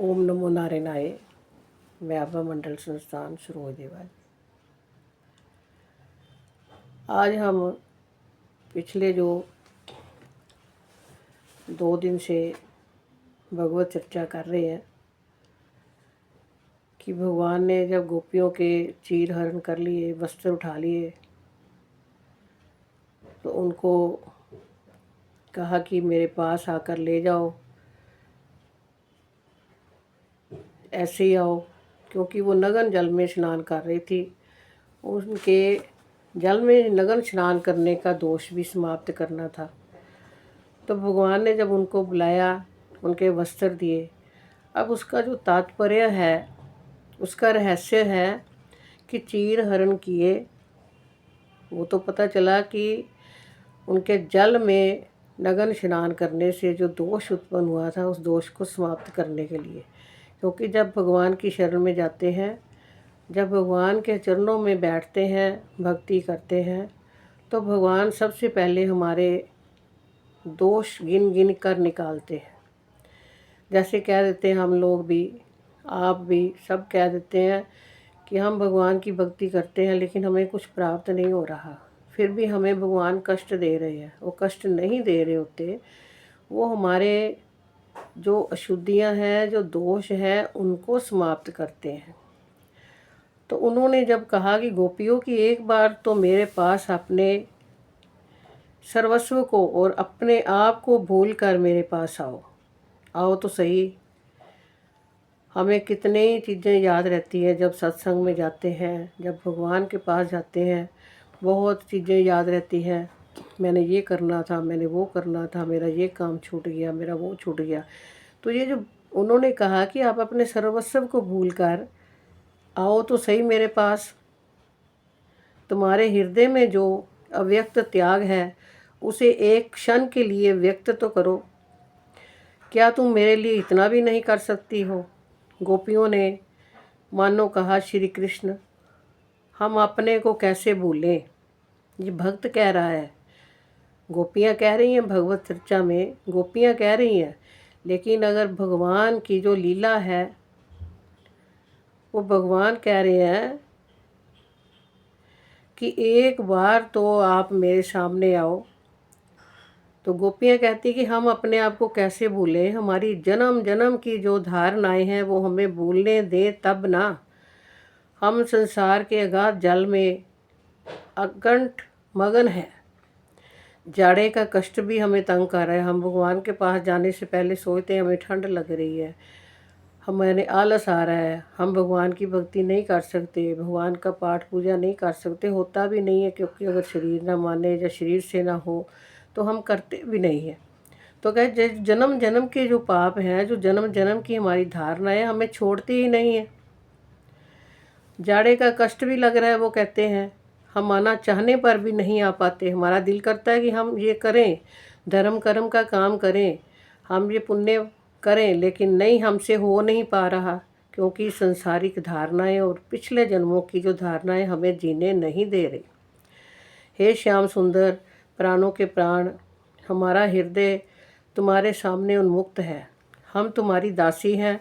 ओम नमो नारायणाय। व्यापा मंडल संस्थान सुरोदेवा। आज हम पिछले जो 2 दिन से भगवत चर्चा कर रहे हैं कि भगवान ने जब गोपियों के चीर हरण कर लिए, वस्त्र उठा लिए, तो उनको कहा कि मेरे पास आकर ले जाओ, ऐसे ही आओ, क्योंकि वो नगन जल में स्नान कर रही थी। उनके जल में नगन स्नान करने का दोष भी समाप्त करना था। तो भगवान ने जब उनको बुलाया, उनके वस्त्र दिए। अब उसका जो तात्पर्य है, उसका रहस्य है कि चीर हरण किए, वो तो पता चला कि उनके जल में नगन स्नान करने से जो दोष उत्पन्न हुआ था, उस दोष को समाप्त करने के लिए। क्योंकि जब भगवान की शरण में जाते हैं, जब भगवान के चरणों में बैठते हैं, भक्ति करते हैं, तो भगवान सबसे पहले हमारे दोष गिन गिन कर निकालते हैं। जैसे कह देते हैं हम लोग भी, आप भी, सब कह देते हैं कि हम भगवान की भक्ति करते हैं लेकिन हमें कुछ प्राप्त नहीं हो रहा, फिर भी हमें भगवान कष्ट दे रहे हैं। वो कष्ट नहीं दे रहे होते, वो हमारे जो अशुद्धियां हैं, जो दोष हैं, उनको समाप्त करते हैं। तो उन्होंने जब कहा कि गोपियों की एक बार तो मेरे पास अपने सर्वस्व को और अपने आप को भूल कर मेरे पास आओ, आओ तो सही। हमें कितनी चीज़ें याद रहती हैं जब सत्संग में जाते हैं, जब भगवान के पास जाते हैं, बहुत चीज़ें याद रहती हैं। मैंने ये करना था, मैंने वो करना था, मेरा ये काम छूट गया, मेरा वो छूट गया। तो ये जो उन्होंने कहा कि आप अपने सर्वस्व को भूल कर आओ तो सही मेरे पास। तुम्हारे हृदय में जो अव्यक्त त्याग है, उसे एक क्षण के लिए व्यक्त तो करो। क्या तुम मेरे लिए इतना भी नहीं कर सकती हो? गोपियों ने मानो कहा, श्री कृष्ण, हम अपने को कैसे भूलें? ये भक्त कह रहा है, गोपियाँ कह रही हैं, भगवत चर्चा में गोपियाँ कह रही हैं। लेकिन अगर भगवान की जो लीला है, वो भगवान कह रहे हैं कि एक बार तो आप मेरे सामने आओ। तो गोपियाँ कहती कि हम अपने आप को कैसे भूलें? हमारी जन्म जन्म की जो धारणाएं हैं वो हमें भूलने दें तब ना। हम संसार के अगाध जल में अकंठ मगन है। जाड़े का कष्ट भी हमें तंग कर रहा है। हम भगवान के पास जाने से पहले सोचते हैं हमें ठंड लग रही है, हमें आलस आ रहा है, हम भगवान की भक्ति नहीं कर सकते, भगवान का पाठ पूजा नहीं कर सकते। होता भी नहीं है, क्योंकि अगर शरीर ना माने या शरीर से ना हो तो हम करते भी नहीं हैं। तो कहे जन्म जन्म के जो पाप हैं, जो जन्म जन्म की हमारी धारणा है, हमें छोड़ती ही नहीं है। जाड़े का कष्ट भी लग रहा है, वो कहते हैं हम आना चाहने पर भी नहीं आ पाते। हमारा दिल करता है कि हम ये करें, धर्म कर्म का काम करें, हम ये पुण्य करें, लेकिन नहीं, हमसे हो नहीं पा रहा, क्योंकि संसारिक धारणाएं और पिछले जन्मों की जो धारणाएं हमें जीने नहीं दे रही। हे श्याम सुंदर, प्राणों के प्राण, हमारा हृदय तुम्हारे सामने उन्मुक्त है। हम तुम्हारी दासी हैं,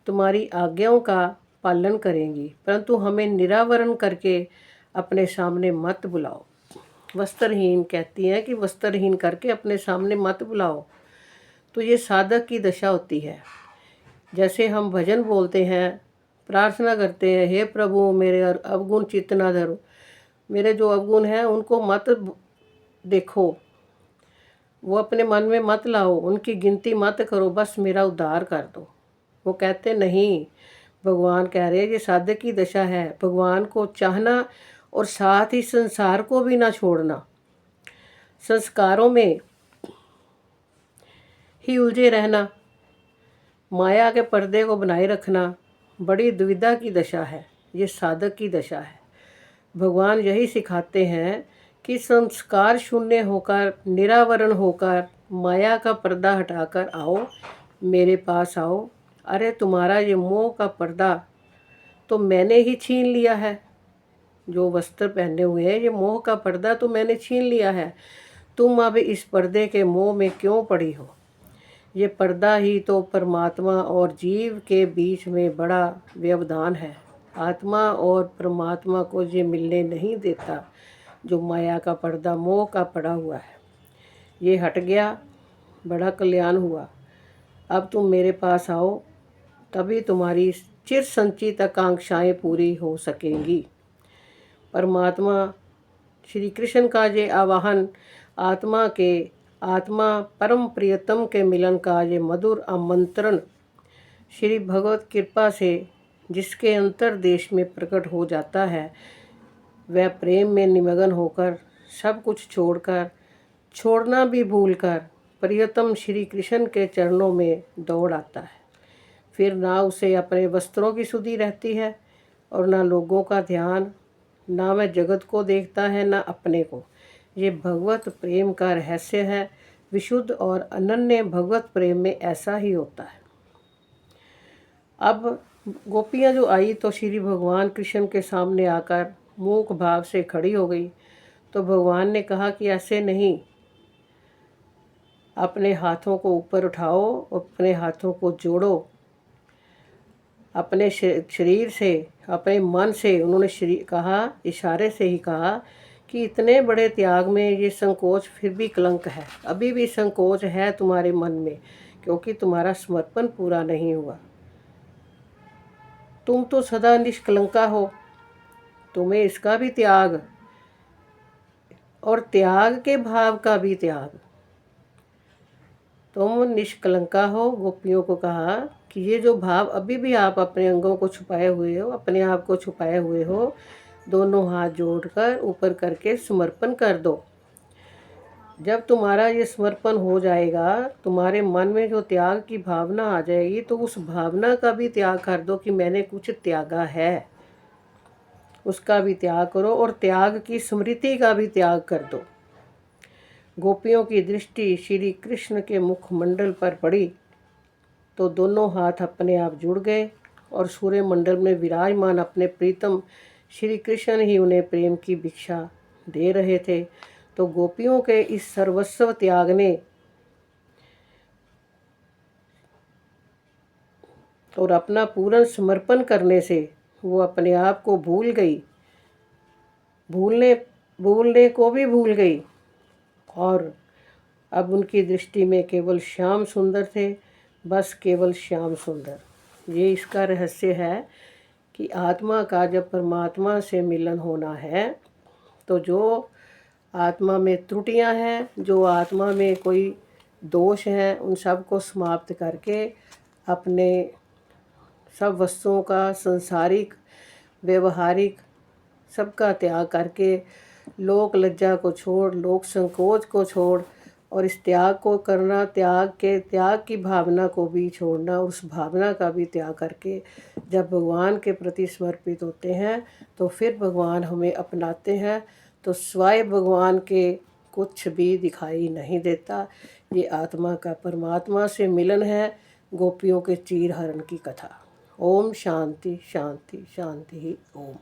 तुम्हारी आज्ञाओं का पालन करेंगी, परंतु हमें निरावरण करके अपने सामने मत बुलाओ। वस्त्रहीन कहती हैं कि वस्त्रहीन करके अपने सामने मत बुलाओ। तो ये साधक की दशा होती है। जैसे हम भजन बोलते हैं, प्रार्थना करते हैं, हे प्रभु मेरे अवगुण चित्त न धरो, मेरे जो अवगुण हैं उनको मत देखो, वो अपने मन में मत लाओ, उनकी गिनती मत करो, बस मेरा उद्धार कर दो। वो कहते नहीं, भगवान कह रहे हैं ये साधक की दशा है। भगवान को चाहना और साथ ही संसार को भी ना छोड़ना, संस्कारों में ही उलझे रहना, माया के पर्दे को बनाए रखना बड़ी दुविधा की दशा है। ये साधक की दशा है। भगवान यही सिखाते हैं कि संस्कार शून्य होकर, निरावरण होकर, माया का पर्दा हटाकर आओ, मेरे पास आओ। अरे तुम्हारा ये मोह का पर्दा तो मैंने ही छीन लिया है। जो वस्त्र पहने हुए हैं, ये मोह का पर्दा तो मैंने छीन लिया है। तुम अब इस पर्दे के मोह में क्यों पड़ी हो? ये पर्दा ही तो परमात्मा और जीव के बीच में बड़ा व्यवधान है। आत्मा और परमात्मा को ये मिलने नहीं देता। जो माया का पर्दा मोह का पड़ा हुआ है, ये हट गया, बड़ा कल्याण हुआ। अब तुम मेरे पास आओ, तभी तुम्हारी चिर संचित आकांक्षाएं पूरी हो सकेंगी। परमात्मा श्री कृष्ण का ये आवाहन आत्मा परम प्रियतम के मिलन का ये मधुर आमंत्रण श्री भगवत कृपा से जिसके अंतर्देश में प्रकट हो जाता है, वह प्रेम में निमग्न होकर सब कुछ छोड़कर, छोड़ना भी भूलकर प्रियतम श्री कृष्ण के चरणों में दौड़ आता है। फिर ना उसे अपने वस्त्रों की सुधि रहती है और ना लोगों का ध्यान, ना वह जगत को देखता है ना अपने को। ये भगवत प्रेम का रहस्य है। विशुद्ध और अनन्य भगवत प्रेम में ऐसा ही होता है। अब गोपियाँ जो आई तो श्री भगवान कृष्ण के सामने आकर मूक भाव से खड़ी हो गई। तो भगवान ने कहा कि ऐसे नहीं, अपने हाथों को ऊपर उठाओ, अपने हाथों को जोड़ो, अपने शरीर से, अपने मन से। उन्होंने कहा, इशारे से ही कहा कि इतने बड़े त्याग में ये संकोच फिर भी कलंक है। अभी भी संकोच है तुम्हारे मन में, क्योंकि तुम्हारा समर्पण पूरा नहीं हुआ। तुम तो सदा निष्कलंका हो, तुम्हें इसका भी त्याग और त्याग के भाव का भी त्याग। तुम निष्कलंका हो। गोपियों को कहा कि ये जो भाव अभी भी आप अपने अंगों को छुपाए हुए हो, अपने आप को छुपाए हुए हो, दोनों हाथ जोड़कर ऊपर करके समर्पण कर दो। जब तुम्हारा ये समर्पण हो जाएगा, तुम्हारे मन में जो त्याग की भावना आ जाएगी, तो उस भावना का भी त्याग कर दो कि मैंने कुछ त्यागा है, उसका भी त्याग करो और त्याग की स्मृति का भी त्याग कर दो। गोपियों की दृष्टि श्री कृष्ण के मुखमंडल पर पड़ी तो दोनों हाथ अपने आप जुड़ गए और सूर्य मंडल में विराजमान अपने प्रीतम श्री कृष्ण ही उन्हें प्रेम की भिक्षा दे रहे थे। तो गोपियों के इस सर्वस्व त्याग ने और अपना पूर्ण समर्पण करने से वो अपने आप को भूल गई, भूलने को भी भूल गई, और अब उनकी दृष्टि में केवल श्याम सुंदर थे, बस केवल श्याम सुंदर। ये इसका रहस्य है कि आत्मा का जब परमात्मा से मिलन होना है, तो जो आत्मा में त्रुटियां हैं, जो आत्मा में कोई दोष हैं, उन सब को समाप्त करके अपने सब वस्तुओं का, सांसारिक व्यवहारिक सबका त्याग करके, लोक लज्जा को छोड़, लोक संकोच को छोड़ और इस त्याग को करना, त्याग की भावना को भी छोड़ना, उस भावना का भी त्याग करके जब भगवान के प्रति समर्पित होते हैं, तो फिर भगवान हमें अपनाते हैं। तो स्वाय भगवान के कुछ भी दिखाई नहीं देता। ये आत्मा का परमात्मा से मिलन है, गोपियों के चीर हरण की कथा। ओम शांति शांति शांति ही ओम।